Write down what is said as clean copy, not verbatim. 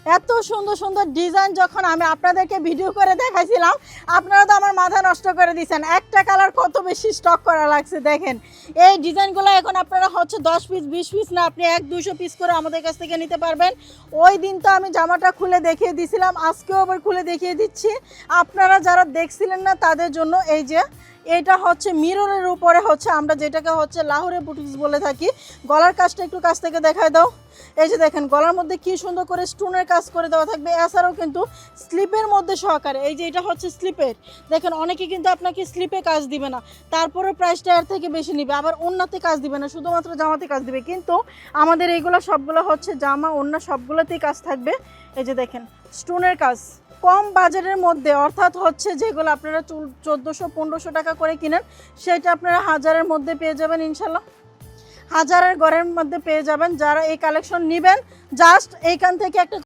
এত সুন্দর সুন্দর ডিজাইন যখন আমি আপনাদেরকে ভিডিও করে দেখাইছিলাম, আপনারা তো আমার মাথা নষ্ট করে দিয়েছেন। একটা কালার কত বেশি স্টক করা লাগছে দেখেন। এই ডিজাইনগুলো এখন আপনারা হচ্ছে 10 পিস 20 পিস না, আপনি 100-200 পিস করে আমাদের কাছ থেকে নিতে পারবেন। ওই দিন তো আমি জামাটা খুলে দেখিয়ে দিয়েছিলাম, আজকেও আবার খুলে দেখিয়ে দিচ্ছি। আপনারা যারা দেখছিলেন না তাদের জন্য এই যে এটা হচ্ছে মিররের উপরে হচ্ছে, আমরা যেটাকে হচ্ছে লাহোরে বুটিক্স বলে থাকি। গলার কাজটা একটু কাছ থেকে দেখায় দাও। এই যে দেখেন গলার মধ্যে কি সুন্দর করে স্টোনের কাজ করে দেওয়া থাকবে, এছাড়াও কিন্তু স্লিপের মধ্যে সহকারে। এই যে এটা হচ্ছে স্লিপের, দেখেন অনেকে কিন্তু আপনাকে স্লিপে কাজ দিবে না, তারপরে প্রাইসটা এর থেকে বেশি নিবে। আবার ওন্নাতে কাজ দিবে না, শুধুমাত্র জামাতে কাজ দিবে। কিন্তু আমাদের এইগুলো সবগুলো হচ্ছে জামা ওন্না সবগুলোতেই কাজ থাকবে। এই যে দেখেন স্টোনের কাজ কম বাজারের মধ্যে, অর্থাৎ হচ্ছে যেগুলো আপনারা 1400-1500 টাকা করে কিনেন, সেটা আপনারা 1000-এর মধ্যে পেয়ে যাবেন ইনশাল্লাহ। 1000-এর ঘরের মধ্যে পেয়ে যাবেন। যারা এই কালেকশন নেবেন জাস্ট এইখান থেকে একটা